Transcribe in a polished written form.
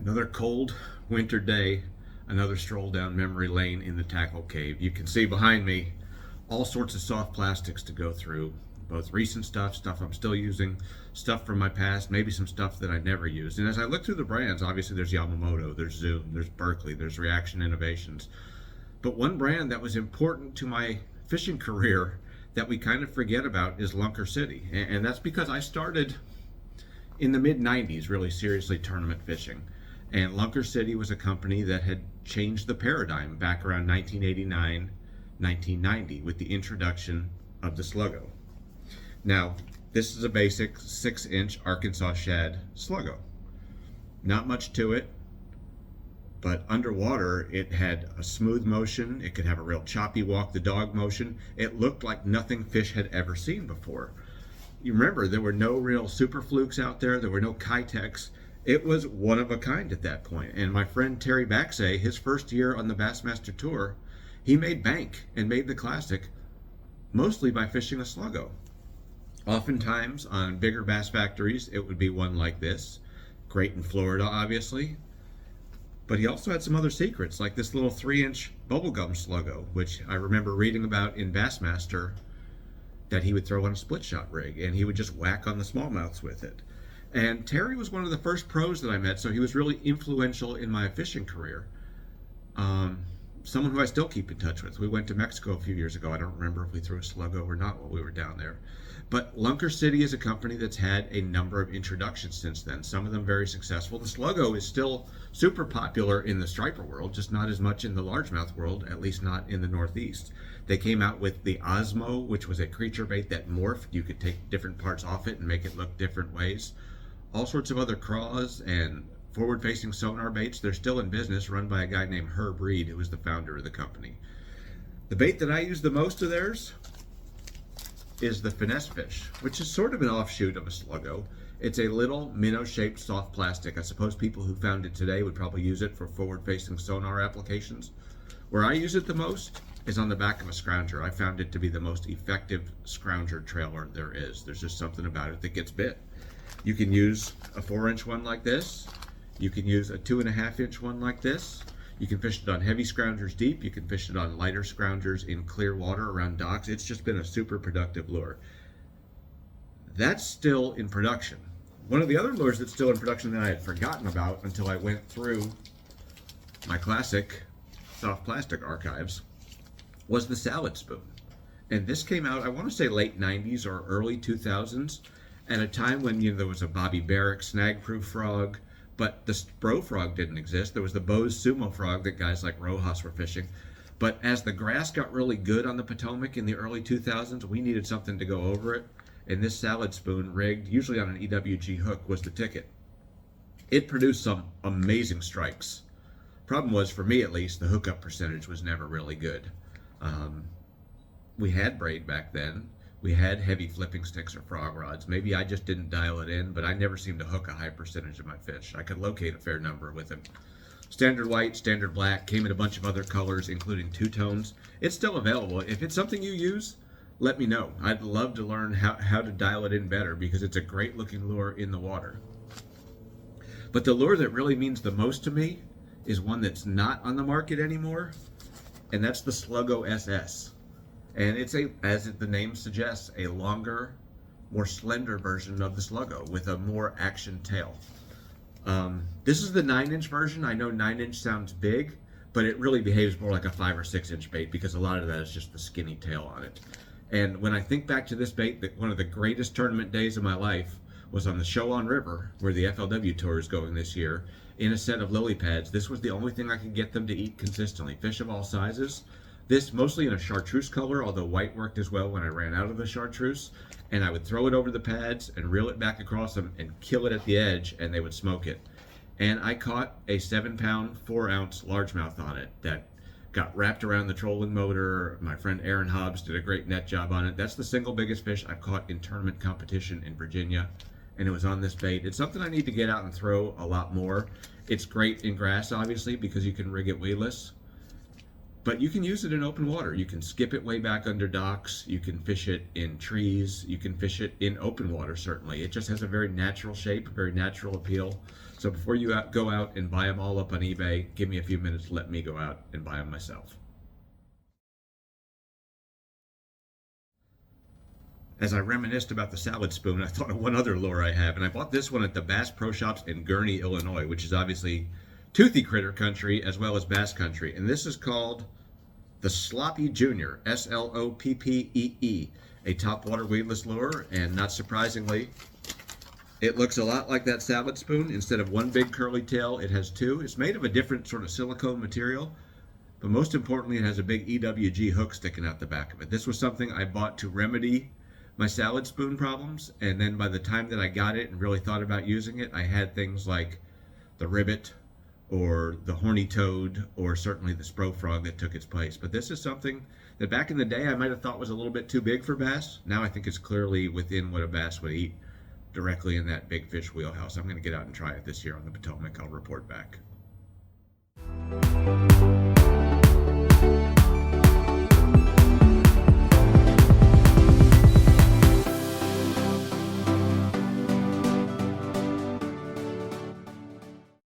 Another cold winter day, another stroll down memory lane in the tackle cave. You can see behind me all sorts of soft plastics to go through, both recent stuff I'm still using, stuff from my past, maybe some stuff that I never used. And as I look through the brands, obviously there's Yamamoto, there's Zoom, there's Berkeley, there's Reaction Innovations. But one brand that was important to my fishing career that we kind of forget about is Lunker City. And that's because I started in the mid 90s really seriously tournament fishing. And Lunker City was a company that had changed the paradigm back around 1989, 1990 with the introduction of the Sluggo. Now, this is a basic 6-inch Arkansas shad Sluggo. Not much to it, but underwater it had a smooth motion. It could have a real choppy walk the dog motion. It looked like nothing fish had ever seen before. You remember, there were no real super flukes out there. There were no Kitex. It was one of a kind at that point. And my friend Terry Baxay, his first year on the Bassmaster Tour, he made bank and made the classic mostly by fishing a Sluggo. Oftentimes on bigger bass factories, it would be one like this. Great in Florida, obviously. But he also had some other secrets, like this little 3-inch bubblegum Sluggo, which I remember reading about in Bassmaster, that he would throw on a split shot rig and he would just whack on the smallmouths with it. And Terry was one of the first pros that I met, so he was really influential in my fishing career. Someone who I still keep in touch with. We went to Mexico a few years ago. I don't remember if we threw a Sluggo or not while we were down there. But Lunker City is a company that's had a number of introductions since then, some of them very successful. The Sluggo is still super popular in the striper world, just not as much in the largemouth world, at least not in the Northeast. They came out with the Osmo, which was a creature bait that morphed. You could take different parts off it and make it look different ways. All sorts of other craws and forward-facing sonar baits. They're still in business, run by a guy named Herb Reed, who was the founder of the company. The bait that I use the most of theirs is the finesse fish, which is sort of an offshoot of a Sluggo. It's a little minnow-shaped soft plastic. I suppose people who found it today would probably use it for forward-facing sonar applications. Where I use it the most is on the back of a scrounger. I found it to be the most effective scrounger trailer there is. There's just something about it that gets bit. You can use a 4-inch one like this. You can use a 2.5-inch one like this. You can fish it on heavy scroungers deep. You can fish it on lighter scroungers in clear water around docks. It's just been a super productive lure. That's still in production. One of the other lures that's still in production that I had forgotten about until I went through my classic soft plastic archives was the salad spoon. And this came out, I want to say late 90s or early 2000s, at a time when there was a Bobby Barrack snag-proof frog, but the Bro frog didn't exist. There was the Bose sumo frog that guys like Rojas were fishing. But as the grass got really good on the Potomac in the early 2000s, we needed something to go over it. And this salad spoon, rigged usually on an EWG hook, was the ticket. It produced some amazing strikes. Problem was, for me at least, the hookup percentage was never really good. We had braid back then. We had heavy flipping sticks or frog rods. Maybe I just didn't dial it in, but I never seemed to hook a high percentage of my fish. I could locate a fair number with them. Standard white, standard black, came in a bunch of other colors, including two-tones. It's still available. If it's something you use, let me know. I'd love to learn how to dial it in better, because it's a great looking lure in the water. But the lure that really means the most to me is one that's not on the market anymore, and that's the Sluggo SS. And it's as the name suggests, a longer, more slender version of the Sluggo with a more action tail. This is the 9-inch version. I know 9-inch sounds big, but it really behaves more like a 5 or 6-inch bait because a lot of that is just the skinny tail on it. And when I think back to this bait, one of the greatest tournament days of my life was on the Showan River, where the FLW Tour is going this year, in a set of lily pads. This was the only thing I could get them to eat consistently. Fish of all sizes. This mostly in a chartreuse color, although white worked as well when I ran out of the chartreuse. And I would throw it over the pads and reel it back across them and kill it at the edge, and they would smoke it. And I caught a 7-pound, 4-ounce largemouth on it that got wrapped around the trolling motor. My friend Aaron Hobbs did a great net job on it. That's the single biggest fish I've caught in tournament competition in Virginia, and it was on this bait. It's something I need to get out and throw a lot more. It's great in grass, obviously, because you can rig it weedless. But you can use it in open water. You can skip it way back under docks. You can fish it in trees. You can fish it in open water, certainly. It just has a very natural shape, a very natural appeal. So before you go out and buy them all up on eBay, give me a few minutes, let me go out and buy them myself. As I reminisced about the salad spoon, I thought of one other lure I have, and I bought this one at the Bass Pro Shops in Gurnee, Illinois, which is obviously toothy critter country as well as bass country. And this is called the Sloppy Junior, Sloppee, a topwater weedless lure. And not surprisingly, it looks a lot like that salad spoon. Instead of one big curly tail, it has two. It's made of a different sort of silicone material, but most importantly, it has a big EWG hook sticking out the back of it. This was something I bought to remedy my salad spoon problems, and then by the time that I got it and really thought about using it, I had things like the ribbit or the horny toad or certainly the spro frog that took its place. But this is something that back in the day I might have thought was a little bit too big for bass. Now I think it's clearly within what a bass would eat, directly in that big fish wheelhouse. I'm going to get out and try it this year on the Potomac. I'll report back.